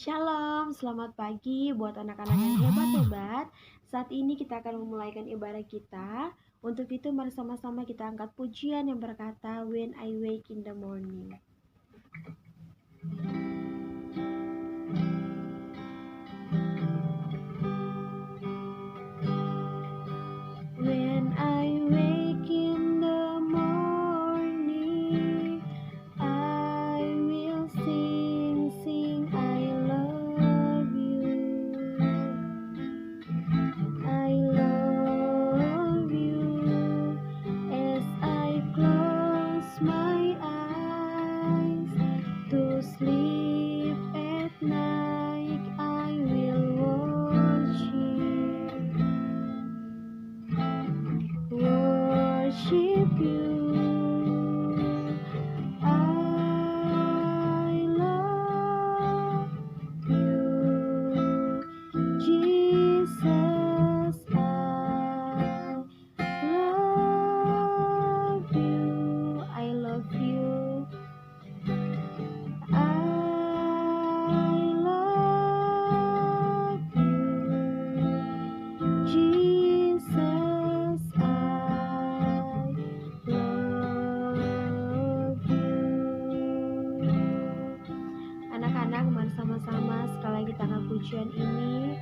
Shalom, selamat pagi buat anak-anak yang hebat-hebat. Saat ini kita akan memulaikan ibadah kita. Untuk itu mari sama-sama kita angkat pujian yang berkata When I Wake in the Morning. When I wake in the morning, I will sing, I love you. I love you. As I close my eyes to sleep at night, I will worship you. I love you, Jesus. I love you. I love you, Jesus. I love you. Anak-anak, mari sama-sama sekali lagi tangan pujian ini.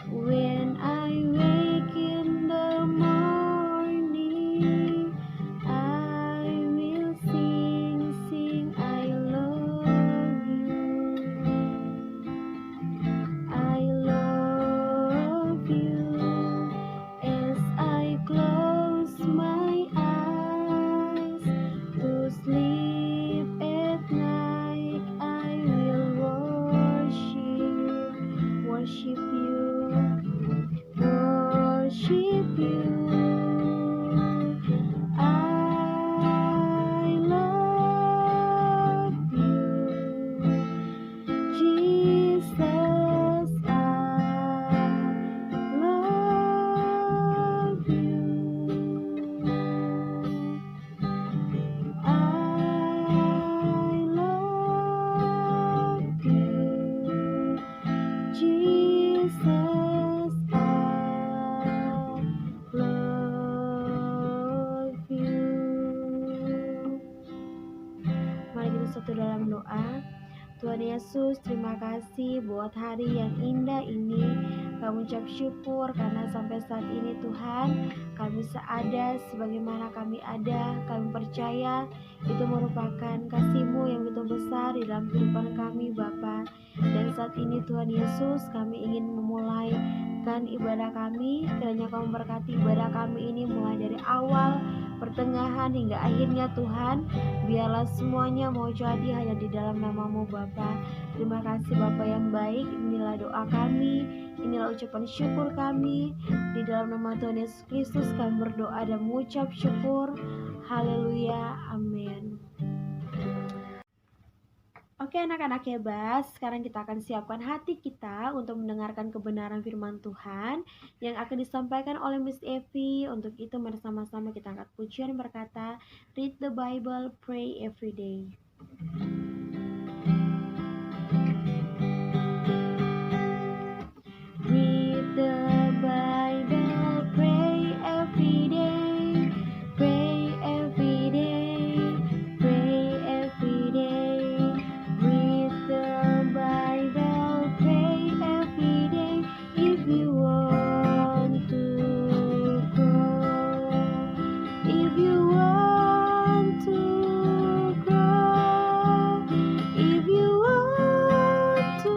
When I wake in the morning, I will sing, I love you. I love you. As I close my eyes to sleep at night, I will worship you, worship you. I love you, Jesus. I love you. I love you, Jesus. I love you. Mari kita satu dalam doa. Tuhan Yesus, terima kasih buat hari yang indah ini. Kami ucap syukur karena sampai saat ini Tuhan, kami seada sebagaimana kami ada. Kami percaya itu merupakan kasih-Mu yang begitu besar di dalam kehidupan kami Bapa. Dan saat ini Tuhan Yesus, kami ingin memulaikan ibadah kami. Kiranya Kau memberkati ibadah kami ini mulai dari awal, pertengahan hingga akhirnya Tuhan. Biarlah semuanya mau jadi hanya di dalam nama-Mu Bapa. Terima kasih Bapa yang baik. Inilah doa kami, inilah ucapan syukur kami. Di dalam nama Tuhan Yesus Kristus kami berdoa dan mengucap syukur. Haleluya, amin. Oke anak-anak hebat, sekarang kita akan siapkan hati kita untuk mendengarkan kebenaran firman Tuhan yang akan disampaikan oleh Miss Evi. Untuk itu mari sama-sama kita angkat pujian berkata, Read the Bible, pray every day. Read the Bible, pray every day, pray every day, pray every day. Read the Bible, pray every day if you want to grow, if you want to grow, if you want to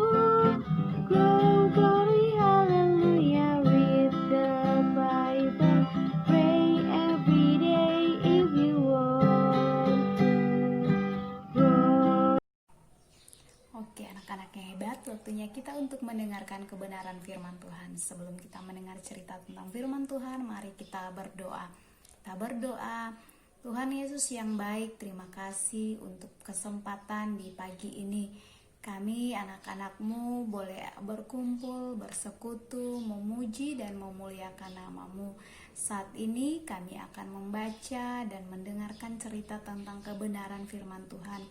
grow, glory, hallelujah. Read the Bible, pray every day if you want to grow. Oke, anak-anak yang hebat, waktunya kita untuk mendengarkan kebenaran firman Tuhan. Sebelum kita mendengar cerita tentang firman Tuhan, mari kita berdoa. Kita berdoa. Tuhan Yesus yang baik, terima kasih untuk kesempatan di pagi ini. Kami anak-anak-Mu boleh berkumpul, bersekutu, memuji dan memuliakan nama-Mu. Saat ini kami akan membaca dan mendengarkan cerita tentang kebenaran firman Tuhan.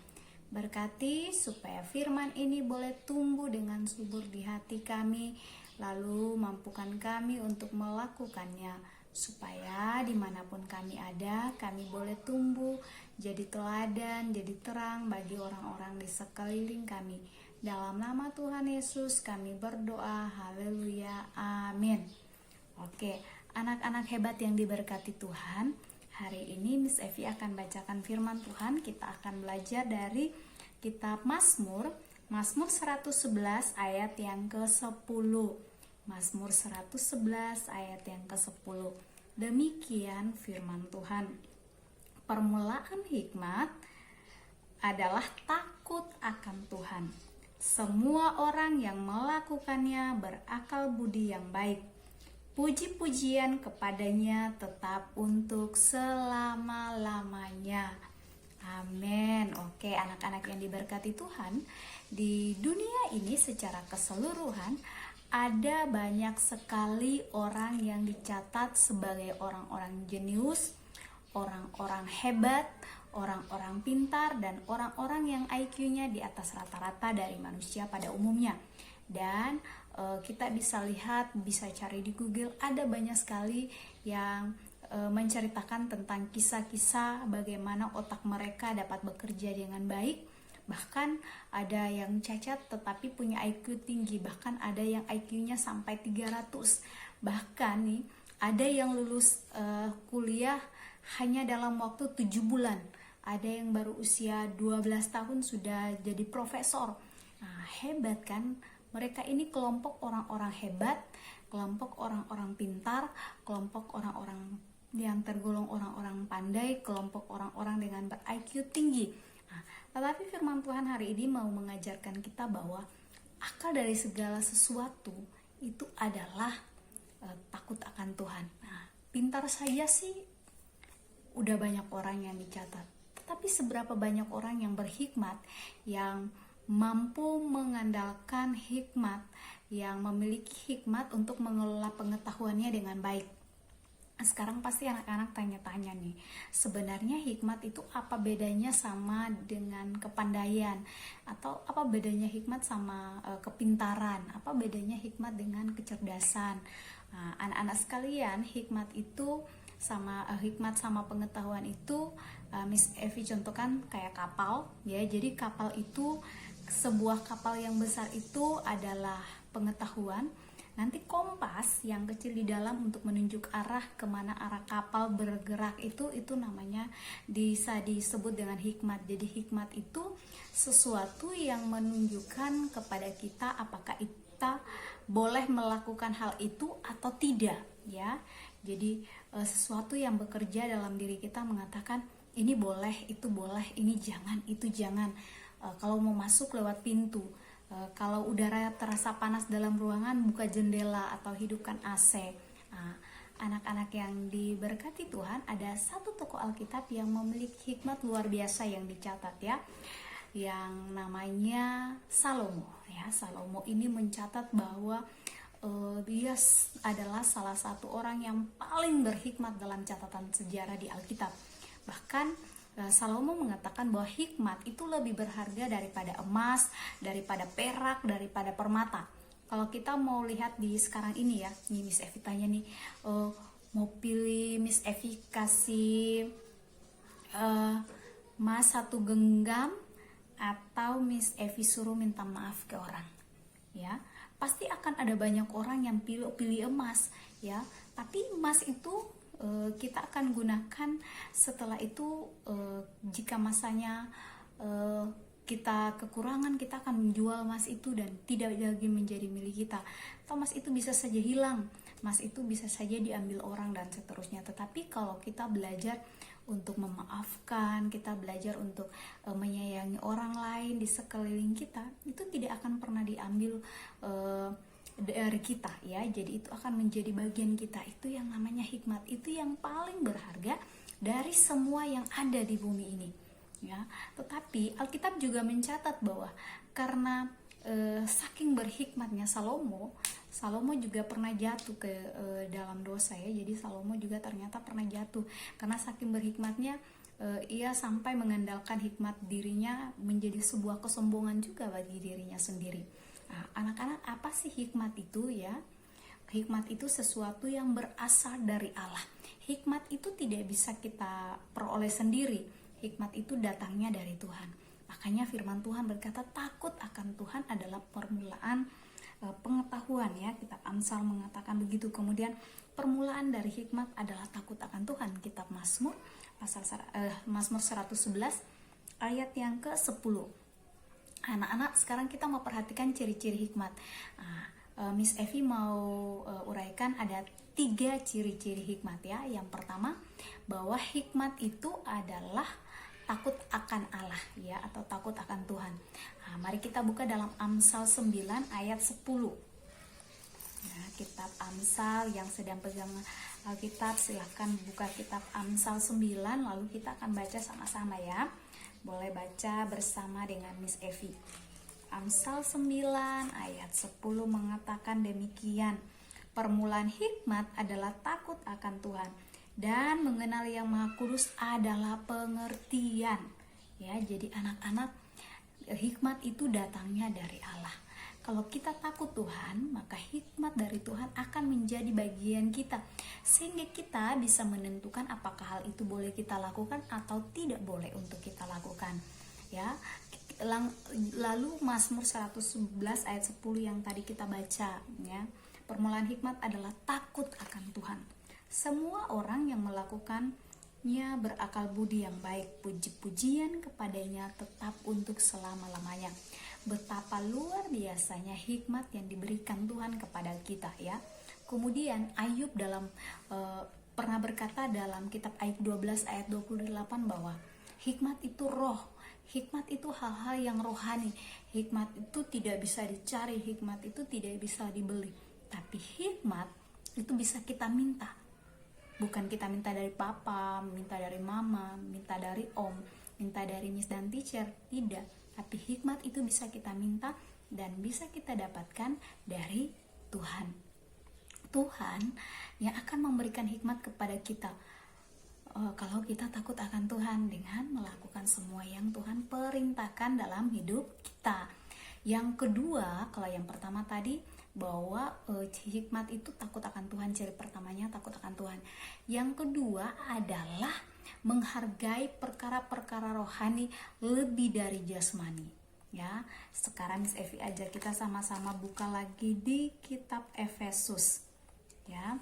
Berkati supaya firman ini boleh tumbuh dengan subur di hati kami, lalu mampukan kami untuk melakukannya, supaya dimanapun kami ada, kami boleh tumbuh jadi teladan, jadi terang bagi orang-orang di sekeliling kami. Dalam nama Tuhan Yesus kami berdoa, haleluya, amin. Oke, anak-anak hebat yang diberkati Tuhan, hari ini Miss Evi akan bacakan firman Tuhan. Kita akan belajar dari kitab Mazmur, Mazmur 111 ayat yang ke-10. Mazmur 111 ayat yang ke-10. Demikian firman Tuhan. Permulaan hikmat adalah takut akan Tuhan. Semua orang yang melakukannya berakal budi yang baik. Puji-pujian kepadanya tetap untuk selama-lamanya. Amin. Oke, anak-anak yang diberkati Tuhan, di dunia ini secara keseluruhan ada banyak sekali orang yang dicatat sebagai orang-orang jenius, orang-orang hebat, orang-orang pintar, dan orang-orang yang IQ-nya di atas rata-rata dari manusia pada umumnya. Dan kita bisa lihat, bisa cari di Google, ada banyak sekali yang menceritakan tentang kisah-kisah bagaimana otak mereka dapat bekerja dengan baik. Bahkan ada yang cacat tetapi punya IQ tinggi, bahkan ada yang IQ-nya sampai 300. Bahkan nih, ada yang lulus kuliah hanya dalam waktu 7 bulan. Ada yang baru usia 12 tahun sudah jadi profesor. Nah, hebat kan? Mereka ini kelompok orang-orang hebat, kelompok orang-orang pintar, kelompok orang-orang yang tergolong orang-orang pandai, kelompok orang-orang dengan ber-IQ tinggi. Nah, tetapi firman Tuhan hari ini mau mengajarkan kita bahwa akal dari segala sesuatu itu adalah takut akan Tuhan. Nah, pintar saja sih udah banyak orang yang dicatat. Tetapi seberapa banyak orang yang berhikmat, yang mampu mengandalkan hikmat, yang memiliki hikmat untuk mengelola pengetahuannya dengan baik. Sekarang pasti anak-anak tanya-tanya nih, sebenarnya hikmat itu apa bedanya sama dengan kepandaian? Atau apa bedanya hikmat sama kepintaran? Apa bedanya hikmat dengan kecerdasan? Nah, anak-anak sekalian, hikmat sama pengetahuan itu Miss Evi contohkan kayak kapal ya. Jadi kapal itu, sebuah kapal yang besar itu adalah pengetahuan. Nanti kompas yang kecil di dalam untuk menunjuk arah kemana arah kapal bergerak itu namanya bisa disebut dengan hikmat. Jadi hikmat itu sesuatu yang menunjukkan kepada kita apakah kita boleh melakukan hal itu atau tidak ya. Jadi sesuatu yang bekerja dalam diri kita mengatakan ini boleh, itu boleh, ini jangan, itu jangan. Kalau mau masuk lewat pintu, kalau udara terasa panas dalam ruangan, buka jendela atau hidupkan AC. Nah, anak-anak yang diberkati Tuhan, ada satu tokoh Alkitab yang memiliki hikmat luar biasa yang dicatat ya, yang namanya Salomo ya. Salomo ini mencatat bahwa dia adalah salah satu orang yang paling berhikmat dalam catatan sejarah di Alkitab. Bahkan Salomo mengatakan bahwa hikmat itu lebih berharga daripada emas, daripada perak, daripada permata. Kalau kita mau lihat di sekarang ini ya, nih Miss Evi tanya nih, mau pilih Miss Evi kasih emas 1 genggam atau Miss Evi suruh minta maaf ke orang, ya pasti akan ada banyak orang yang pilih emas, ya. Tapi emas itu kita akan gunakan setelah itu, jika masanya kita kekurangan, kita akan menjual emas itu dan tidak lagi menjadi milik kita. Atau emas itu bisa saja hilang, emas itu bisa saja diambil orang dan seterusnya. Tetapi kalau kita belajar untuk memaafkan, kita belajar untuk menyayangi orang lain di sekeliling kita, itu tidak akan pernah diambil dari kita ya. Jadi itu akan menjadi bagian kita. Itu yang namanya hikmat. Itu yang paling berharga dari semua yang ada di bumi ini ya. Tetapi Alkitab juga mencatat bahwa karena saking berhikmatnya Salomo juga pernah jatuh ke dalam dosa ya. Jadi Salomo juga ternyata pernah jatuh karena saking berhikmatnya ia sampai mengandalkan hikmat dirinya menjadi sebuah kesombongan juga bagi dirinya sendiri. Nah, anak-anak, apa sih hikmat itu ya? Hikmat itu sesuatu yang berasal dari Allah. Hikmat itu tidak bisa kita peroleh sendiri. Hikmat itu datangnya dari Tuhan. Makanya firman Tuhan berkata takut akan Tuhan adalah permulaan pengetahuan ya. Kitab Amsal mengatakan begitu. Kemudian permulaan dari hikmat adalah takut akan Tuhan. Kitab Mazmur Mazmur 111 ayat yang ke-10. Anak-anak, sekarang kita mau perhatikan ciri-ciri hikmat. Miss Evi mau uraikan ada 3 ciri-ciri hikmat ya. Yang pertama, bahwa hikmat itu adalah takut akan Allah ya, atau takut akan Tuhan. Mari kita buka dalam Amsal 9 ayat 10. Nah, kitab Amsal yang sedang pegang Alkitab, silahkan buka kitab Amsal 9, lalu kita akan baca sama-sama ya. Boleh baca bersama dengan Miss Evi. Amsal 9 ayat 10 mengatakan demikian. Permulaan hikmat adalah takut akan Tuhan, dan mengenal yang Maha Kudus adalah pengertian. Ya, jadi anak-anak, hikmat itu datangnya dari Allah. Kalau kita takut Tuhan, maka hikmat dari Tuhan akan menjadi bagian kita, sehingga kita bisa menentukan apakah hal itu boleh kita lakukan atau tidak boleh untuk kita lakukan. Ya, lalu Mazmur 111 ayat 10 yang tadi kita baca ya. Permulaan hikmat adalah takut akan Tuhan. Semua orang yang melakukannya berakal budi yang baik, puji-pujian kepadanya tetap untuk selama-lamanya. Betapa luar biasanya hikmat yang diberikan Tuhan kepada kita ya. Kemudian Ayub pernah berkata dalam kitab Ayub 12 ayat 28 bahwa hikmat itu roh, hikmat itu hal-hal yang rohani, hikmat itu tidak bisa dicari, hikmat itu tidak bisa dibeli, tapi hikmat itu bisa kita minta. Bukan kita minta dari papa, minta dari mama, minta dari om, minta dari miss dan teacher, tidak. Tapi hikmat itu bisa kita minta dan bisa kita dapatkan dari Tuhan. Tuhan yang akan memberikan hikmat kepada kita. Kalau kita takut akan Tuhan dengan melakukan semua yang Tuhan perintahkan dalam hidup kita. Yang kedua, kalau yang pertama tadi bahwa hikmat itu takut akan Tuhan, ciri pertamanya takut akan Tuhan. Yang kedua adalah menghargai perkara-perkara rohani lebih dari jasmani. Ya, sekarang Miss Evi ajak kita sama-sama buka lagi di kitab Efesus. Ya,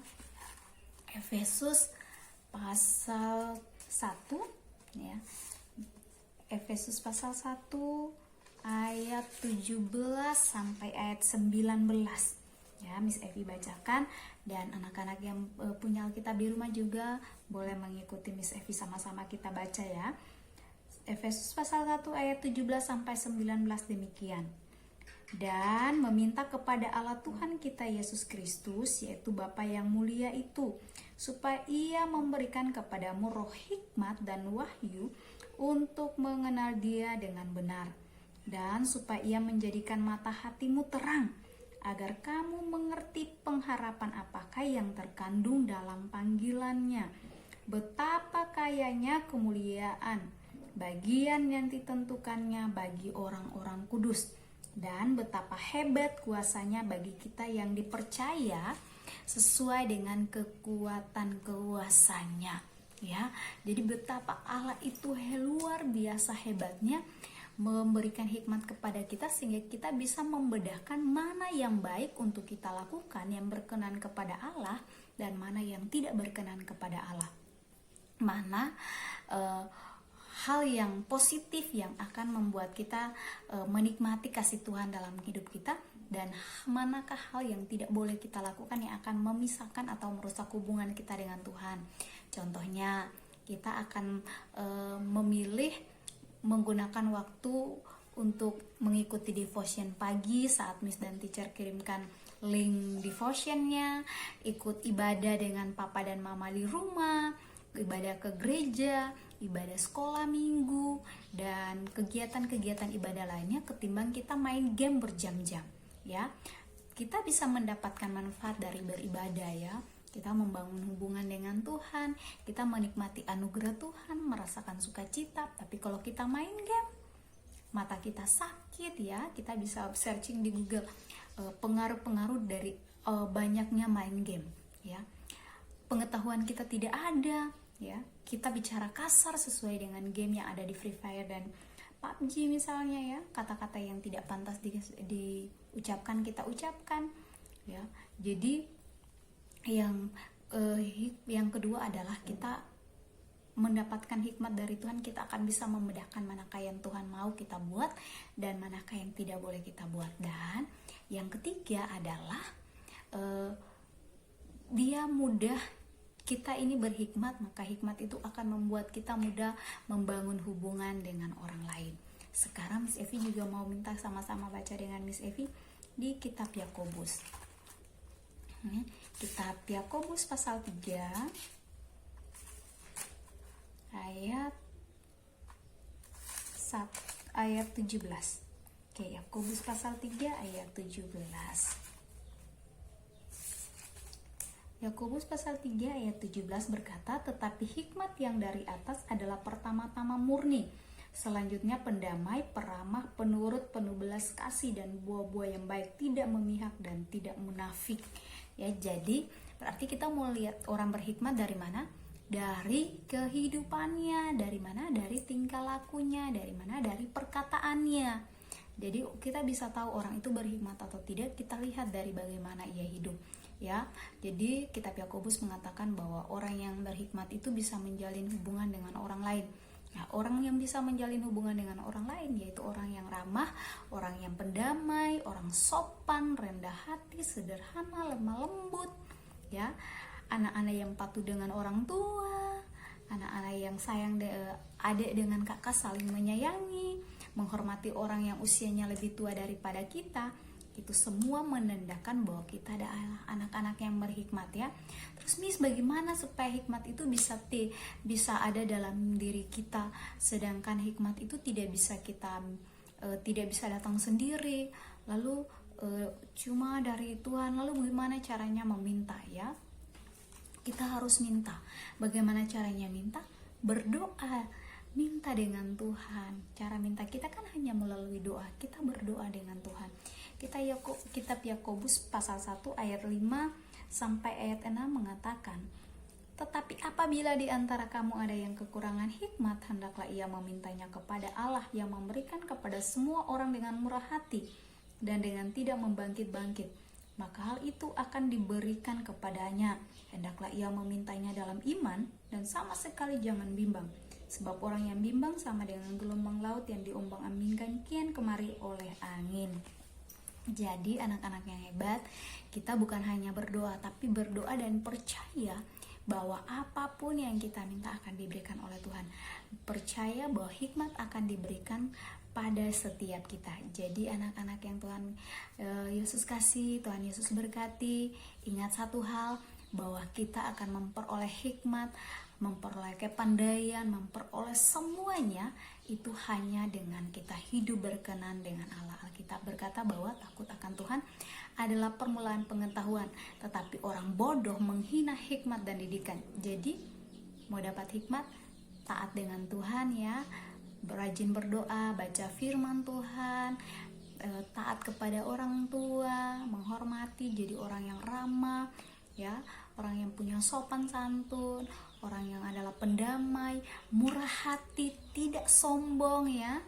Efesus pasal 1 ya. Efesus pasal 1 ayat 17 sampai ayat 19 ya, Miss Evi bacakan, dan anak-anak yang punya Alkitab di rumah juga boleh mengikuti Miss Evi, sama-sama kita baca ya. Efesus pasal 1 ayat 17 sampai 19 demikian. Dan meminta kepada Allah Tuhan kita Yesus Kristus, yaitu Bapa yang mulia itu, supaya Ia memberikan kepadamu roh hikmat dan wahyu untuk mengenal Dia dengan benar, dan supaya Ia menjadikan mata hatimu terang, agar kamu mengerti pengharapan apakah yang terkandung dalam panggilannya, betapa kayanya kemuliaan bagian yang ditentukannya bagi orang-orang kudus, dan betapa hebat kuasanya bagi kita yang dipercaya sesuai dengan kekuatan kuasanya. Ya, jadi betapa Allah itu luar biasa hebatnya memberikan hikmat kepada kita, sehingga kita bisa membedakan mana yang baik untuk kita lakukan, yang berkenan kepada Allah, dan mana yang tidak berkenan kepada Allah. Mana hal yang positif yang akan membuat kita menikmati kasih Tuhan dalam hidup kita, dan manakah hal yang tidak boleh kita lakukan yang akan memisahkan atau merusak hubungan kita dengan Tuhan. Contohnya, kita akan memilih menggunakan waktu untuk mengikuti devotion pagi saat Miss dan teacher kirimkan link devotionnya, ikut ibadah dengan papa dan mama di rumah, ibadah ke gereja, ibadah sekolah minggu, dan kegiatan-kegiatan ibadah lainnya, ketimbang kita main game berjam-jam. Ya, kita bisa mendapatkan manfaat dari beribadah ya, kita membangun hubungan dengan Tuhan, kita menikmati anugerah Tuhan, merasakan sukacita. Tapi kalau kita main game, mata kita sakit ya. Kita bisa searching di Google pengaruh-pengaruh dari banyaknya main game ya. Pengetahuan kita tidak ada ya. Kita bicara kasar sesuai dengan game yang ada di Free Fire dan PUBG misalnya ya. Kata-kata yang tidak pantas diucapkan kita ucapkan ya. Jadi yang kedua adalah kita mendapatkan hikmat dari Tuhan. Kita akan bisa membedakan manakah yang Tuhan mau kita buat dan manakah yang tidak boleh kita buat. Dan yang ketiga adalah dia mudah, kita ini berhikmat, maka hikmat itu akan membuat kita mudah membangun hubungan dengan orang lain. Sekarang Miss Evi juga mau minta sama-sama baca dengan Miss Evi di kitab Yakobus. Kitab Yakobus pasal 3 ayat 17. Oke, Yakobus pasal 3 ayat 17. Yakobus pasal 3 ayat 17 berkata, "Tetapi hikmat yang dari atas adalah pertama-tama murni, selanjutnya pendamai, peramah, penurut, penuh belas kasih dan buah-buah yang baik, tidak memihak dan tidak munafik." Ya, jadi berarti kita mau lihat orang berhikmat dari mana? Dari kehidupannya, dari mana? Dari tingkah lakunya, dari mana? Dari perkataannya. Jadi kita bisa tahu orang itu berhikmat atau tidak, kita lihat dari bagaimana ia hidup. Ya, jadi kitab Yakobus mengatakan bahwa orang yang berhikmat itu bisa menjalin hubungan dengan orang lain. Nah, orang yang bisa menjalin hubungan dengan orang lain yaitu orang yang ramah, orang yang pendamai, orang sopan, rendah hati, sederhana, lemah lembut, ya, anak-anak yang patuh dengan orang tua, anak-anak yang sayang adik dengan kakak, saling menyayangi, menghormati orang yang usianya lebih tua daripada kita. Itu semua menandakan bahwa kita adalah anak-anak yang berhikmat ya. Terus Miss, bagaimana supaya hikmat itu bisa ada dalam diri kita, sedangkan hikmat itu tidak bisa datang sendiri, lalu cuma dari Tuhan. Lalu bagaimana caranya meminta ya? Kita harus minta. Bagaimana caranya minta? Berdoa. Minta dengan Tuhan. Cara minta kita kan hanya melalui doa. Kita berdoa dengan Tuhan. Kitab Yakobus pasal 1 ayat 5 sampai ayat 6 mengatakan, "Tetapi apabila di antara kamu ada yang kekurangan hikmat, hendaklah ia memintanya kepada Allah yang memberikan kepada semua orang dengan murah hati dan dengan tidak membangkit-bangkit. Maka hal itu akan diberikan kepadanya. Hendaklah ia memintanya dalam iman dan sama sekali jangan bimbang. Sebab orang yang bimbang sama dengan gelombang laut yang diombang-ambingkan kian kemari oleh angin." Jadi anak-anak yang hebat, kita bukan hanya berdoa, tapi berdoa dan percaya bahwa apapun yang kita minta akan diberikan oleh Tuhan. Percaya bahwa hikmat akan diberikan pada setiap kita. Jadi anak-anak yang Tuhan Yesus kasih, Tuhan Yesus berkati, ingat satu hal, bahwa kita akan memperoleh hikmat, memperoleh kepandaian, memperoleh semuanya itu hanya dengan kita hidup berkenan dengan Allah. Alkitab berkata bahwa takut akan Tuhan adalah permulaan pengetahuan, tetapi orang bodoh menghina hikmat dan didikan. Jadi mau dapat hikmat, taat dengan Tuhan ya, rajin berdoa, baca firman Tuhan, taat kepada orang tua, menghormati, jadi orang yang ramah ya, orang yang punya sopan santun, orang yang adalah pendamai, murah hati, tidak sombong ya,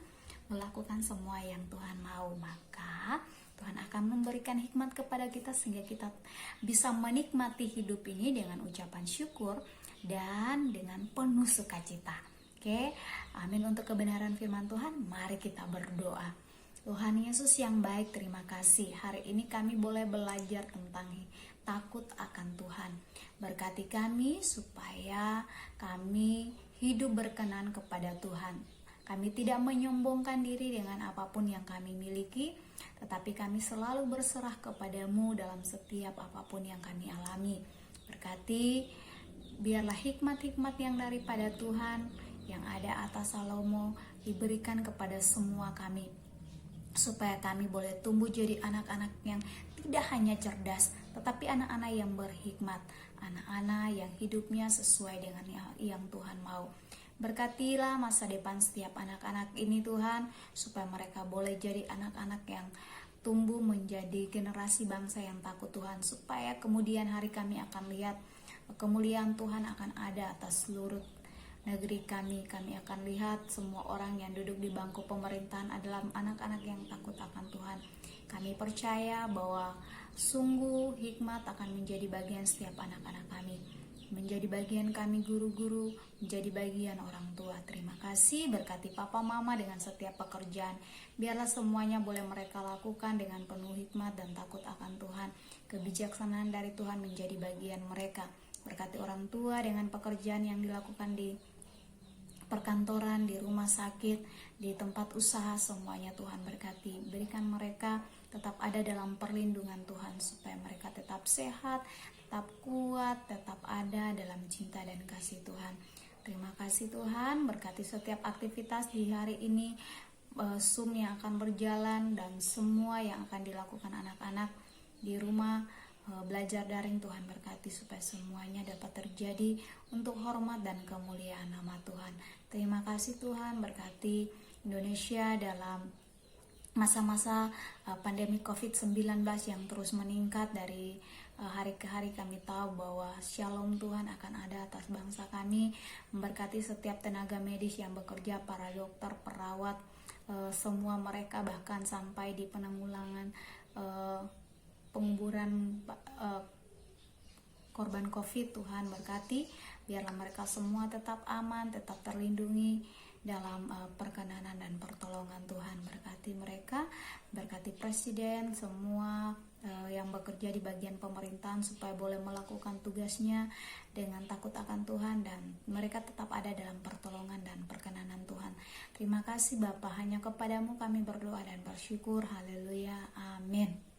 melakukan semua yang Tuhan mau. Maka Tuhan akan memberikan hikmat kepada kita sehingga kita bisa menikmati hidup ini dengan ucapan syukur dan dengan penuh sukacita. Oke, amin. Untuk kebenaran firman Tuhan, mari kita berdoa. Tuhan Yesus yang baik, terima kasih. Hari ini kami boleh belajar tentang takut akan Tuhan. Berkati kami supaya kami hidup berkenan kepada Tuhan. Kami tidak menyombongkan diri dengan apapun yang kami miliki, tetapi kami selalu berserah kepadamu dalam setiap apapun yang kami alami. Berkati, biarlah hikmat-hikmat yang daripada Tuhan yang ada atas Salomo diberikan kepada semua kami. supaya kami boleh tumbuh jadi anak-anak yang tidak hanya cerdas, tetapi anak-anak yang berhikmat, anak-anak yang hidupnya sesuai dengan yang Tuhan mau. Berkatilah masa depan setiap anak-anak ini Tuhan, supaya mereka boleh jadi anak-anak yang tumbuh menjadi generasi bangsa yang takut Tuhan, supaya kemudian hari kami akan lihat kemuliaan Tuhan akan ada atas seluruh negeri kami. Kami akan lihat semua orang yang duduk di bangku pemerintahan adalah anak-anak yang takut akan Tuhan. Kami percaya bahwa sungguh hikmat akan menjadi bagian setiap anak-anak kami, menjadi bagian kami guru-guru, menjadi bagian orang tua. Terima kasih, berkati papa mama dengan setiap pekerjaan. Biarlah semuanya boleh mereka lakukan dengan penuh hikmat dan takut akan Tuhan. Kebijaksanaan dari Tuhan menjadi bagian mereka. Berkati orang tua dengan pekerjaan yang dilakukan di perkantoran, di rumah sakit, di tempat usaha, semuanya Tuhan berkati. Berikan mereka tetap ada dalam perlindungan Tuhan, supaya mereka tetap sehat, tetap kuat, tetap ada dalam cinta dan kasih Tuhan. Terima kasih Tuhan, berkati setiap aktivitas di hari ini, Zoom yang akan berjalan dan semua yang akan dilakukan anak-anak di rumah, belajar daring. Tuhan berkati supaya semuanya dapat terjadi untuk hormat dan kemuliaan nama Tuhan. Terima kasih Tuhan, berkati Indonesia dalam masa-masa pandemi COVID-19 yang terus meningkat dari hari ke hari. Kami tahu bahwa shalom Tuhan akan ada atas bangsa kami. Memberkati setiap tenaga medis yang bekerja, para dokter, perawat, semua mereka, bahkan sampai di penanggulangan penguburan korban COVID. Tuhan berkati, biarlah mereka semua tetap aman, tetap terlindungi dalam perkenanan dan pertolongan Tuhan. Berkati mereka, berkati presiden, semua yang bekerja di bagian pemerintahan, supaya boleh melakukan tugasnya dengan takut akan Tuhan, dan mereka tetap ada dalam pertolongan dan perkenanan Tuhan. Terima kasih Bapa, hanya kepadamu kami berdoa dan bersyukur. Haleluya, amin.